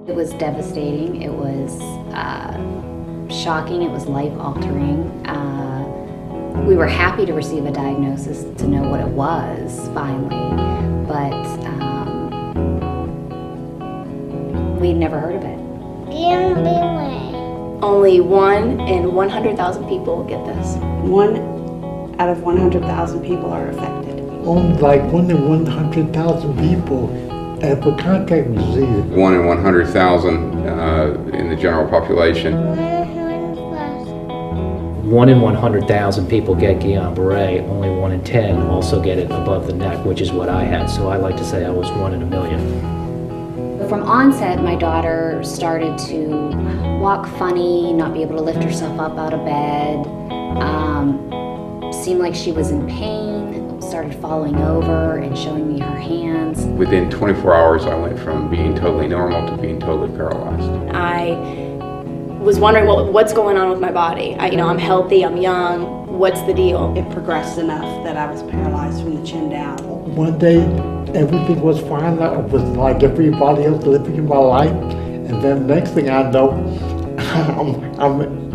It was devastating. It was shocking. It was life-altering. We were happy to receive a diagnosis to know what it was, finally, but we'd never heard of it. Only 1 in 100,000 people get this. 1 out of 100,000 people are affected. Only like 1 in 100,000 people have a contact disease. 1 in 100,000 in the general population. 1 in 100,000 people get Guillain-Barré, only 1 in 10 also get it above the neck, which is what I had. So I like to say I was 1 in a million. From onset, my daughter started to walk funny, not be able to lift herself up out of bed, seemed like she was in pain, started falling over and showing me her hands. Within 24 hours, I went from being totally normal to being totally paralyzed. I was wondering what's going on with my body. I'm healthy, I'm young, what's the deal? It progressed enough that I was paralyzed from the chin down. One day, everything was fine. I was like everybody else living in my life. And then next thing I know,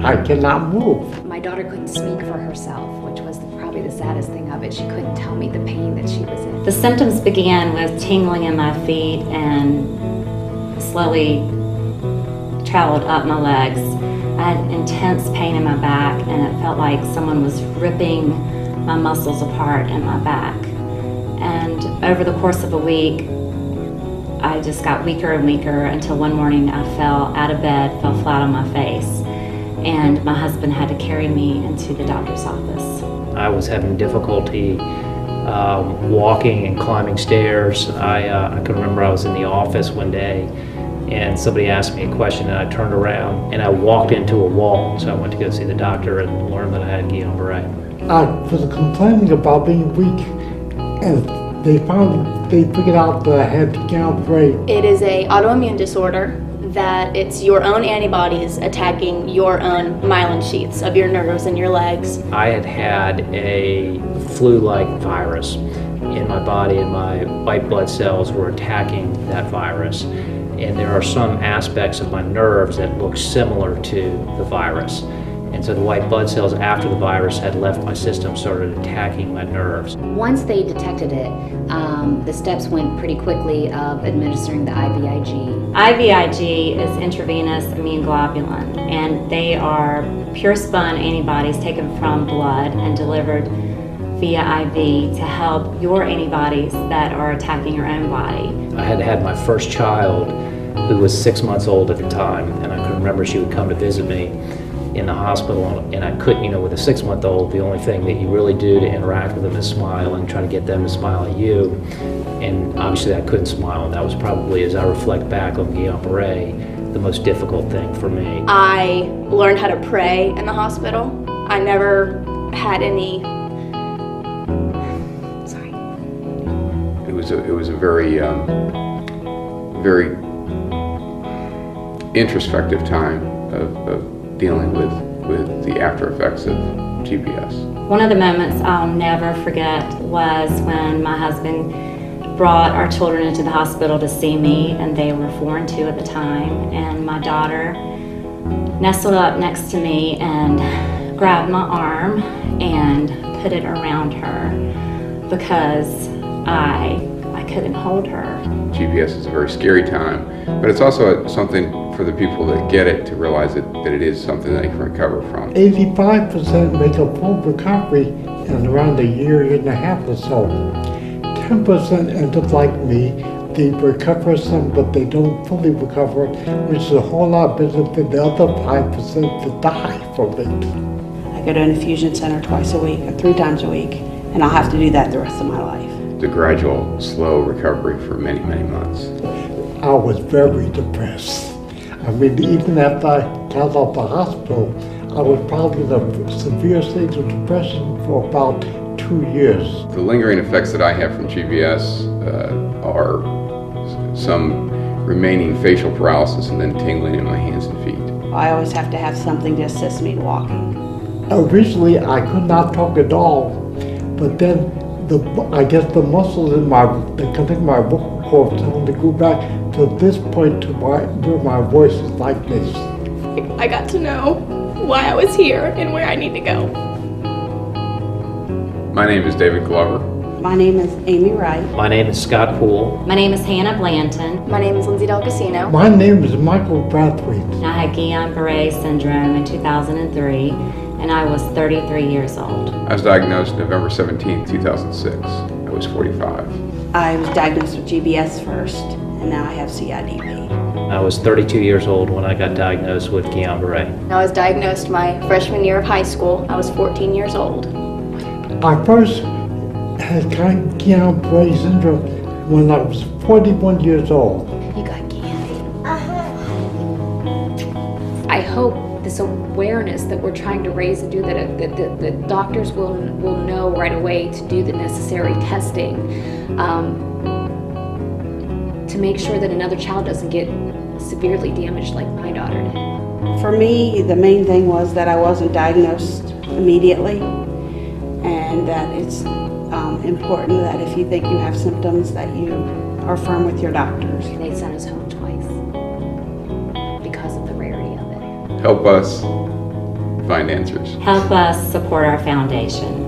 I cannot move. My daughter couldn't speak for herself, which was probably the saddest thing of it. She couldn't tell me the pain that she was in. The symptoms began with tingling in my feet and slowly traveled up my legs. I had intense pain in my back, and it felt like someone was ripping my muscles apart in my back. And over the course of a week, I just got weaker and weaker until one morning I fell out of bed, fell flat on my face, and my husband had to carry me into the doctor's office. I was having difficulty walking and climbing stairs. I can remember I was in the office one day and somebody asked me a question and I turned around and I walked into a wall. So I went to go see the doctor and learned that I had Guillain-Barré. I was complaining about being weak, and they figured out that I had Guillain-Barré. It is an autoimmune disorder that it's your own antibodies attacking your own myelin sheaths of your nerves and your legs. I had a flu-like virus in my body, and my white blood cells were attacking that virus. And there are some aspects of my nerves that look similar to the virus. And so the white blood cells after the virus had left my system started attacking my nerves. Once they detected it, the steps went pretty quickly of administering the IVIG. IVIG is intravenous immune globulin, and they are pure spun antibodies taken from blood and delivered via IV to help your antibodies that are attacking your own body. I had had my first child who was 6 months old at the time, and I can remember she would come to visit me in the hospital, and I couldn't, with a 6-month-old, the only thing that you really do to interact with them is smile and try to get them to smile at you. And obviously I couldn't smile, and that was probably, as I reflect back on Guillain-Barré, the most difficult thing for me. I learned how to pray in the hospital. I never had any, It was a very, very introspective time of dealing with the after effects of GBS. One of the moments I'll never forget was when my husband brought our children into the hospital to see me, and they were 4 and 2 at the time, and my daughter nestled up next to me and grabbed my arm and put it around her because I couldn't hold her. GBS is a very scary time, but it's also something for the people that get it to realize that it is something they can recover from. 85% make a full recovery in around a year and a half or so. 10% end up like me. They recover some, but they don't fully recover, which is a whole lot better than the other 5% that die from it. I go to an infusion center twice a week, or 3 times a week, and I'll have to do that the rest of my life. The gradual, slow recovery for many, many months. I was very depressed. I mean, even after I got out of the hospital, I was probably in a severe stage of depression for about 2 years. The lingering effects that I have from GBS are some remaining facial paralysis and then tingling in my hands and feet. I always have to have something to assist me in walking. Originally, I could not talk at all, but then I guess the muscles in that connect my vocal cords, when they grew back, to this point to where my voice is like this. I got to know why I was here and where I need to go. My name is David Glover. My name is Amy Wright. My name is Scott Poole. My name is Hannah Blanton. My name is Lindsay Del Casino. My name is Michael Brathwaite. And I had Guillain-Barré syndrome in 2003, and I was 33 years old. I was diagnosed November 17, 2006. I was 45. I was diagnosed with GBS first, and now I have CIDP. I was 32 years old when I got diagnosed with Guillain-Barré. I was diagnosed my freshman year of high school. I was 14 years old. I first had Guillain-Barré syndrome when I was 41 years old. You got candy. I hope this awareness that we're trying to raise and do that the doctors will know right away to do the necessary testing to make sure that another child doesn't get severely damaged like my daughter did. For me, the main thing was that I wasn't diagnosed immediately, and that it's important that if you think you have symptoms that you are firm with your doctors. They sent us home twice because of the rarity of it. Help us find answers. Help us support our foundation.